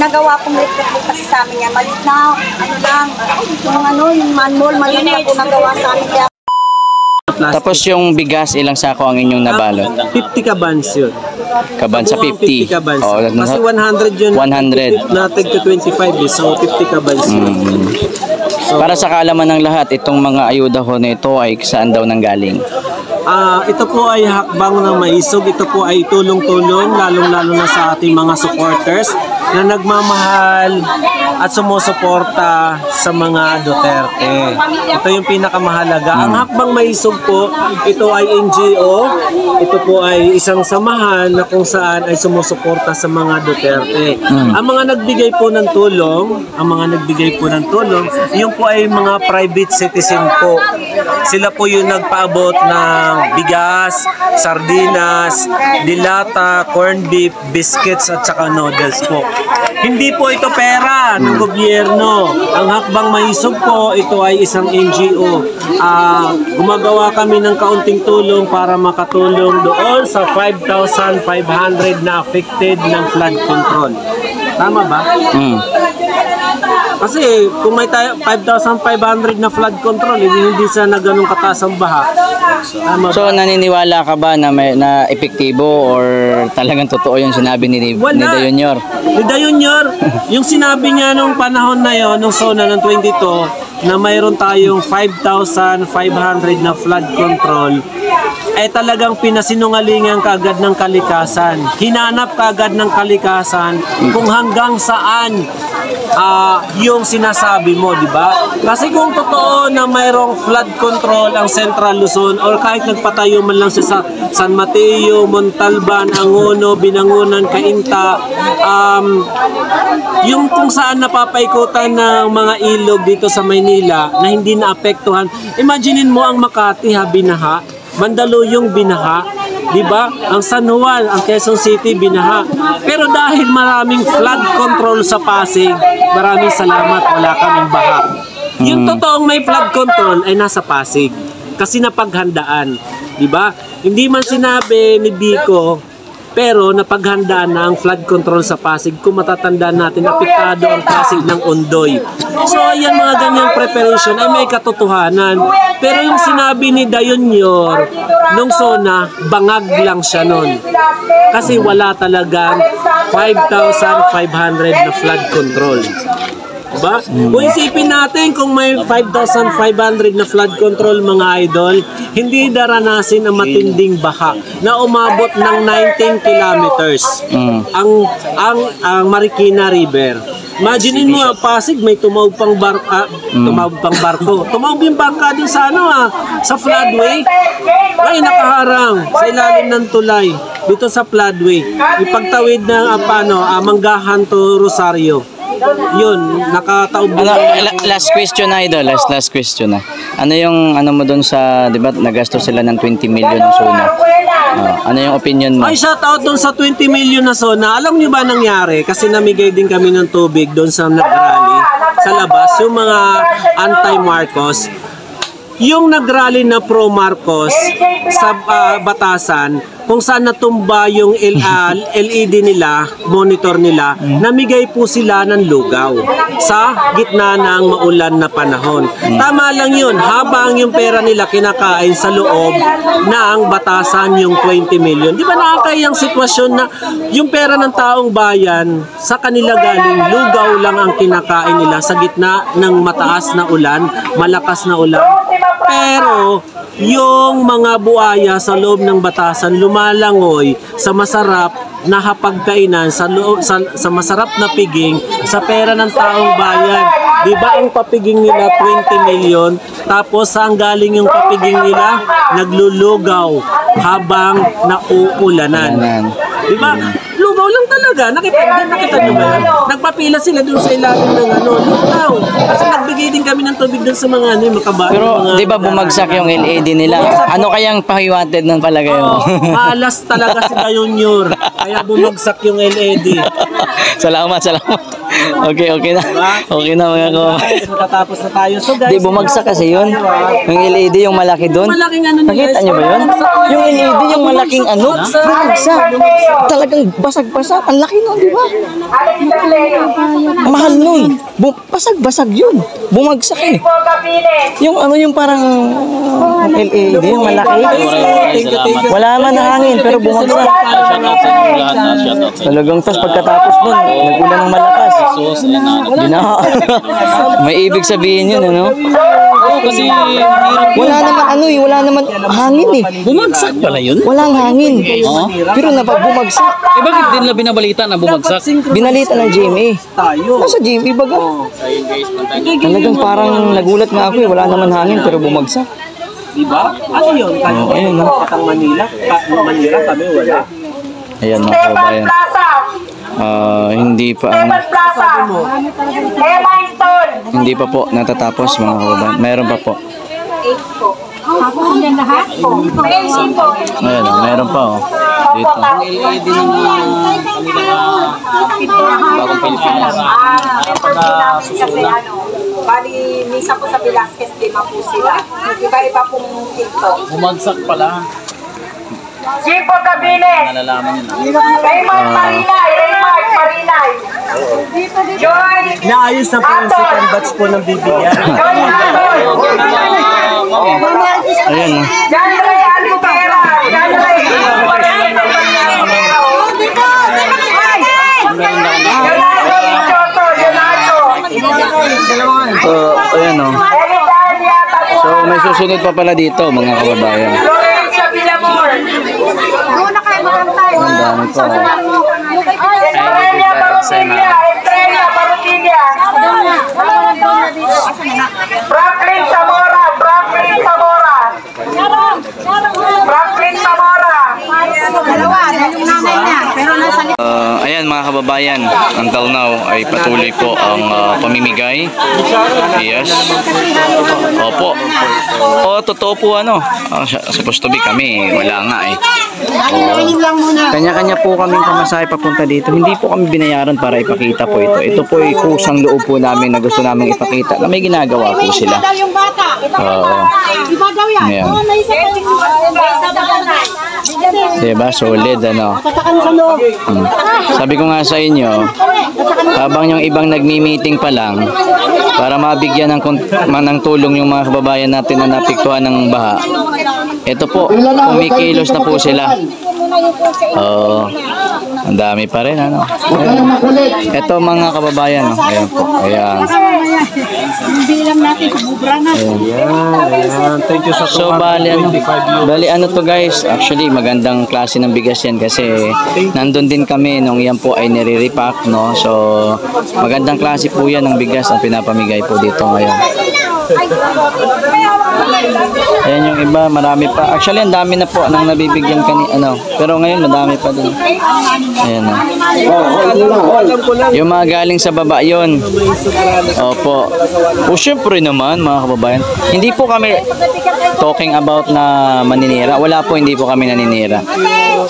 Nagawa kong report po kasi sa amin yan. Malit na, yung manmol, malit na po nagawa sa amin yan. Tapos yung bigas, ilang sako ang inyong nabalot? 50 kabans yun. Kaban sa 50? 50 kabans. Oh, kasi 100 yun. 100. Natig to 25 so 50 kabans yun. So, para sa kaalaman ng lahat, itong mga ayuda ho na ito ay saan daw nanggaling? Ito po ay hakbang ng maisog. Ito po ay tulong-tulong, lalong-lalo na sa ating mga supporters na nagmamahal at sumusuporta sa mga Duterte. Ito yung pinakamahalaga. Ang hakbang maisog po, ito ay NGO. Ito po ay isang samahan na kung saan ay sumusuporta sa mga Duterte. Ang mga nagbigay po ng tulong, yung po ay mga private citizen po. Sila po yung nagpaabot ng bigas, sardinas, dilata, corned beef, biscuits at saka noodles po. Hindi po ito pera ng gobyerno. Ang hakbang maisog po, ito ay isang NGO. Gumagawa kami ng kaunting tulong para makatulong doon sa 5,500 na affected ng flood control. Tama ba? Kasi kung may 5,500 na flood control, hindi sana ganun kataas ang baha. So naniniwala ka ba na na epektibo or talagang totoo yung sinabi ni Dayunyor? Ni Dayunyor, yung sinabi niya nung panahon na yon, nung SONA ng 22, na mayroon tayong 5,500 na flood control, ay talagang pinasinungalingan kaagad ng kalikasan. Hinanap kaagad ng kalikasan kung hanggang saan yung sinasabi mo, di ba? Kasi kung totoo na mayroong flood control ang Central Luzon or kahit nagpatayo man lang siya sa San Mateo, Montalban, Angono, Binangonan, Cainta, yung kung saan napapaikutan ng mga ilog dito sa Maynila na hindi naapektuhan. Imaginein mo ang Makati binaha, Mandaluyong binaha, di ba? Ang San Juan, ang Quezon City binaha. Pero dahil maraming flood control sa Pasig, maraming salamat, wala kaming baha. Yung totoong may flood control ay nasa Pasig kasi napaghandaan, di ba? Hindi man sinabi ni Biko, pero napaghandaan na ang flood control sa Pasig. Kung matatandaan natin, apektado ang Pasig ng Ondoy. So, yan mga ganyang preparation ay may katotohanan. Pero yung sinabi ni Dayunyor nung SONA, bangag lang siya nun. Kasi wala talagang 5,500 na flood control. Diba? Kung isipin natin kung may 5,500 na flood control mga idol, hindi daranasin ang matinding baha na umabot ng 19 kilometers ang Marikina River. Imaginein mo Pasig may tumawag pang barko. Tumawag yung bangka din sa sa floodway. Ay nakaharang sa ilalim ng tulay dito sa floodway. Ipagtawid ng Manggahan to Rosario. Yun, nakataob. Last question na idol, last question na. Ano yung mo doon sa, 'di ba, nagastos sila ng 20 million ng SONA? Ano yung opinion mo? Ay, shout out doon sa 20 million na SONA. Alam niyo ba nangyari? Kasi namigay din kami ng tubig doon sa nagrally sa labas, yung mga anti-Marcos. Yung nagrally na pro-Marcos sa Batasan, kung saan natumba yung LED nila, monitor nila, namigay po sila ng lugaw sa gitna ng maulan na panahon. Tama lang yun, habang yung pera nila kinakain sa loob ng Batasan yung 20 million. Di ba nakakayang sitwasyon na yung pera ng taong bayan sa kanila galing, lugaw lang ang kinakain nila sa gitna ng mataas na ulan, malakas na ulan. Pero yung mga buaya sa loob ng Batasan lumalangoy sa masarap na hapagkainan, sa masarap na piging sa pera ng taong bayan. Di ba ang papiging nila 20 million, tapos saan galing yung papiging nila? Naglulugaw habang nauulanan. Di ba? Lugaw lang talaga. Nakita nyo ba yan? Nagpapila sila dun sa ilalim ng lugaw. Kasi nagbigay din kami ng tubig dun sa mga makabayan. Pero di ba bumagsak yung LED nila? Ano kayang pahiwated ng palagay mo? Malas talaga si Dayunyor. Kaya bumagsak yung LED. Salamat. Okay na. Okay na mga ko. Matatapos na tayo. So guys, di bumagsak kasi yun. Yung LED yung malaki doon. Nakita nyo ba yun? Yung LED yung malaking bumagsak. Talagang basag-basag. Ang laki nun, di ba? Ang mahal nun. Basag-basag yun. Bumagsak eh. Yung ano yung parang LED, yung malaki. Wala man hangin, pero bumagsak. Talagang tas pagkatapos nun, nagulan ng malakas. May ibig sabihin yun, ano? Kasi Wala naman ano eh, wala naman hangin eh. bumagsak pala yun. Walang hangin. Pero bumagsak. Eh bakit din na binabalita na bumagsak? Binalita ng GMA. Nasa GMA baga. Talagang parang nagulat nga ako eh, wala naman hangin pero bumagsak. Diba? Ano yun? Oo, ayun, no? Patang Manila. Manila kami wala. Ayan mga kababayan. Hindi pa hindi pa po natatapos mga kababayan. Meron pa po. Ayan, meron pa oh. Dito. LED ng bagong Pilipinas. Kasi ano, bali, misa po sa Velasquez, lima po sila. Iba-iba pong TikTok. Bumagsak pala. Sipo Cabilis, Nalalaman yun. Raymond Marinay, Joy, Naayos na po yung second batch po ng bibigyan. Joy Aton, Ayan oh. John Ray Alubera, John Ray Leonardo Michoso, Ayan oh. Elitalia So may susunod pa pala dito mga kababayan. Florencia Villamor, doon na kayo magantay. Ang dami pa oh. Estrella Barutilla, Franklin Zamora, Ayan mga kababayan, until now ay patuloy po ang pamimigay. Yes. Opo. Totoo po ano. Supposed to be kami, wala nga eh. Kanya-kanya po kaming pamasahe papunta dito. Hindi po kami binayaran para ipakita po ito. Ito po ay kusang loob po namin na gusto namin ipakita na may ginagawa po sila. Oo. Ayan. Diba? Solid ano. Sabi ko nga sa inyo, habang yung ibang nagmi-meeting pa lang para mabigyan ng tulong yung mga kababayan natin na napiktuhan ng baha, ito po, kumikilos na po sila. Ang dami pa rin ano. Ito mga kababayan, no? Ayan po. Ayan. Ayan. Thank you sa So bali ano to guys, actually magandang klase ng bigas yan kasi nandun din kami nung yan po ay nire-repack, no. So magandang klase po yan ng bigas ang pinapamigay po dito ngayon. Ayan yung iba, marami pa. Actually ang dami na po nang nabibigyan ano, pero ngayon madami pa din. Ayan o. Yung mga galing sa baba yun. Opo. O syempre naman mga kababayan, hindi po kami talking about na maninira. Wala po, hindi po kami naninira.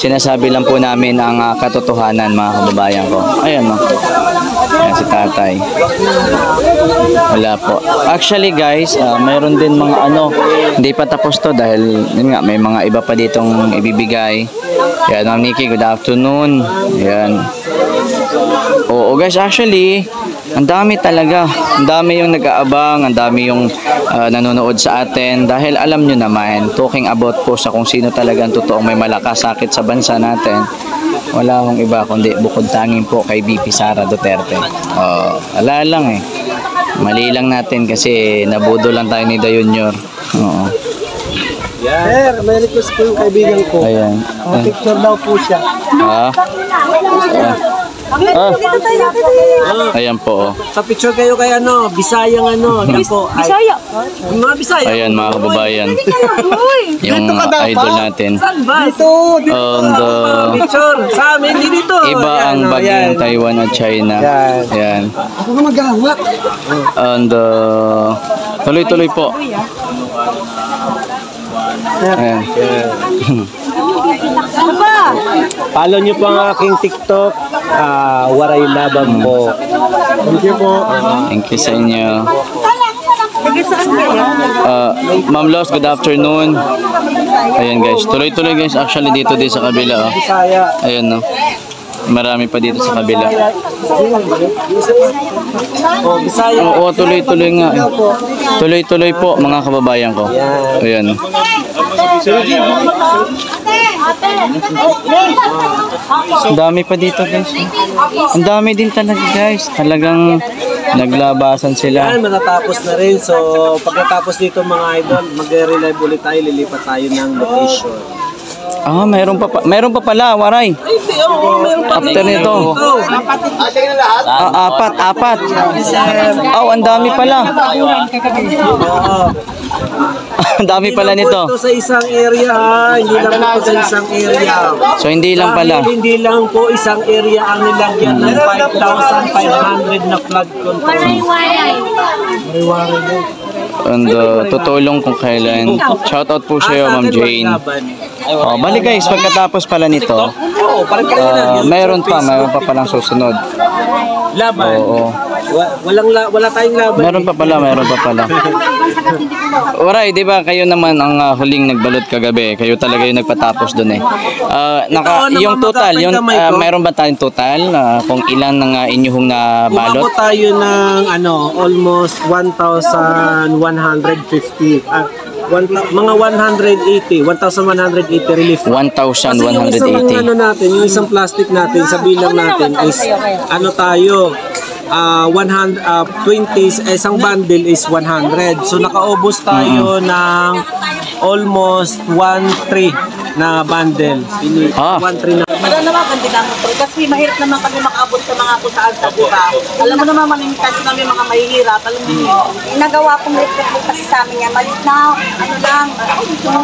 Sinasabi lang po namin ang katotohanan mga kababayan ko. Ayan o. Ayan si tatay. Wala po. Actually guys, mayroon din mga ano, hindi pa tapos to dahil yun nga, may mga iba pa ditong ibibigay. Yan, Ma'am Nikki, good afternoon. Yan. Oo guys, actually, ang dami talaga. Ang dami yung nag-aabang, ang dami yung nanonood sa atin. Dahil alam nyo naman, talking about po sa kung sino talagang totoong may malakasakit sa bansa natin. Wala akong iba kundi bukod tanging po kay VP Sara Duterte. Ala lang eh. Mali lang natin kasi nabudo lang tayo ni Dayunyor. Oo. Sir, may request po yung kaibigan ko. Ayan. Picture daw po siya. Ayan po. Sa picture kayo kay ano, Bisayang ano. Bisaya. Mga Bisaya. Ayan mga kababayan. Yung idol natin. Dito. And Picture. Sa amin, dito. iba ang bagyong Taiwan at China. Ayan. Ako na magawak. And tuloy-tuloy po. Ayan. Follow nyo po ang aking TikTok. Waray Labang po. Thank you po. Thank you sa inyo. Ma'am Los, good afternoon. Ayan guys, tuloy-tuloy guys. Actually dito din sa kabila. Oh. Ayan no. Marami pa dito sa kabila. Oh, Bisaya. Oo, tuloy-tuloy nga. Tuloy-tuloy po mga kababayan ko. Ayan. Ang dami pa dito guys. Ang dami din talaga guys. Talagang naglabasan sila. Yan, matatapos na rin. So, pagkatapos dito mga idol, mag-relive ulit tayo, lilipat tayo ng location. Ah, mayroon pa pala, Waray. After nito. Apat. Oh, ang dami pala. Ang dami pala nito. Ito sa isang area ha, hindi lang po sa isang area. So hindi lang pala. Dahil hindi lang po isang area ang nilagyan ng 5,500 na flood control. And tutulong kung kailan. Shoutout po sa iyo, Ma'am Jane. Oh, bali guys, pagkatapos pala nito, mayroon pa palang susunod. Laban. Oo. Wala tayong laban. Meron pa pala. Waray, di ba kayo naman ang huling nagbalot kagabi? Kayo talaga yung nagpatapos doon eh. Yung total, mayroon ba tayong total kung ilan ng inyong nabalot? Umabot tayo ng almost 1,150. Mga 180 relief. 1,180. Yung natin, yung isang plastic natin sa bilang natin is tayo 120 isang bundle is 100. So nakaubos tayo ng almost 1,3 na bundle. 1,3 na. Wala naman kandi namin po. Kasi mahirap naman kami makabot sa mga kung saan sa diba? Alam mo naman manimitas namin mga mahihirap. Alam niyo, nagawa pong report po kasi sa amin yan. Malit na, yung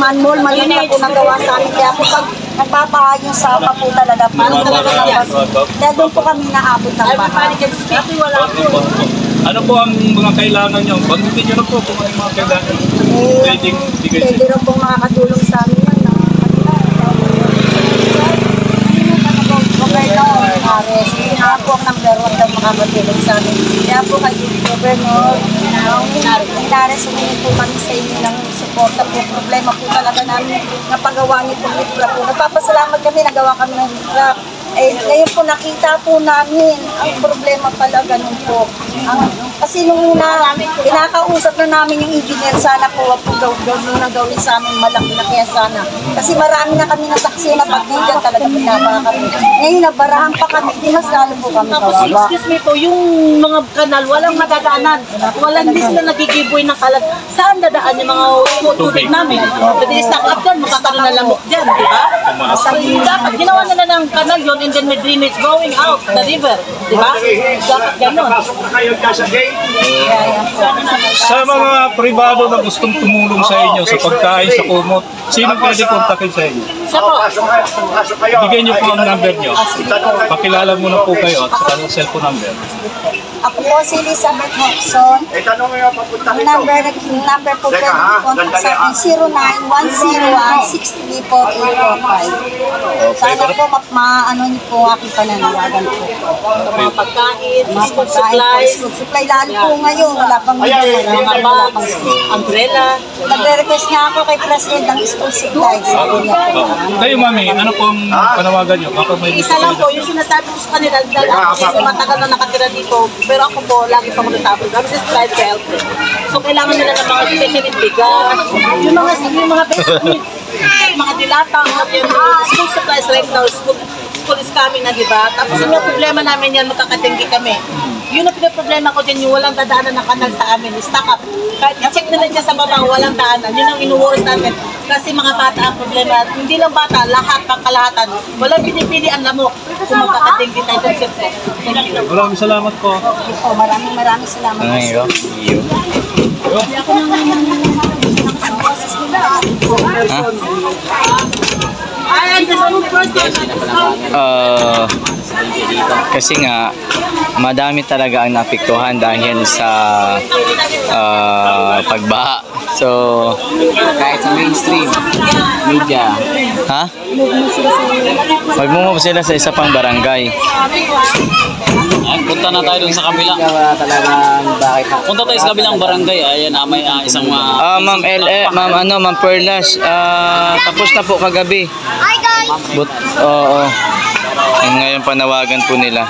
manual, malit na po nagawa sa amin. Kaya po pag nagpapaha yung sapa po talaga, parang talaga nabas. Kaya doon po kami naabot ng baha. Wala po. Ano po ang mga kailangan nyo? Pagbitin nyo na po kung ano yung mga kailangan. Pwede rin pong makakatulong sa amin yan. Kaya po ang number 1 daw makakatulong sa amin. Kaya po kayo, Governor, Minares, humingi po kami sa inyo ng suporta po. Problema po talaga namin napagawa niyo po litrap po. Nagpapasalamat kami, nagawa kami ng litrap. Ngayon po nakita po namin ang problema pala ganun po. Kasi nung una, pinakausap na namin yung engineer, sana po wag po gawin sa amin malaki na kaya sana. Kasi marami na kami nasaksi na pag nandiyan talaga pinabara kami. Ngayon nabarahan pa kami, di mas lalo po kami kawawa. Excuse me po, yung mga kanal, walang madadaanan. Walang dis na nagigiboy ng kalat. Saan dadaan yung mga tubig namin? Pwede stack up dyan, makakaroon na lamok dyan, di ba? So, dapat ginawa nila ng kanal yun and then may drainage going out the river, di ba? Dapat ganun. Sa mga pribado na gustong tumulong sa inyo sa pagkain, sa kumot, sino pwede kontakin sa inyo? Siya po. Bigyan niyo po ang number niyo. Pakilala muna po kayo at saka ang cellphone number. Ako po si Elizabeth Hoxon. Ang number po pwede contact sa akin 09-101-634-845. Sana po niyo po aking pananawagan po. Mga pagkain, Mga school pagkain, supplies, school supply, lalo po ngayon, wala pang mga bags, umbrella. Nagre-request nga ako kay President ng school supplies. Sabi niya po. Kayo, Mami, ano pong panawagan niyo? Baka may Isa lang po, yung sinasabi ko sa kanila, dahil ako kasi matagal na nakatira dito, pero ako po, lagi pa magtatapos. I'm just trying to help them. So, kailangan nila ng mga special bigas, yung mga basic needs, mga dilata, school supplies right now, school is coming na, di ba? Tapos yung problema namin yan, magkakatinggi kami. Yun ang pinaproblema ko dyan, yung walang dadaanan ng kanal sa amin, stock up. Kahit i-check nila dyan sa baba, walang daanan. Yun ang inuworst namin. Kasi mga bata ang problema. Hindi lang bata, lahat, pangkalahatan. Walang pinipili ang lamok. Kung magkakatinggi tayo dyan, siyempre. Thank you. Maraming salamat po. Po, maraming salamat. Kasi nga madami talaga ang naapektuhan dahil sa pagbaha. So kahit sa mainstream media, mag-move sila sa isa pang barangay. Punta na tayo dun sa kabila. Punta tayo sa kabilang barangay. Ayan, may isang Ma'am Ma'am Perlas, tapos na po kagabi. Hi guys! Oo. Yun ngayon panawagan po nila.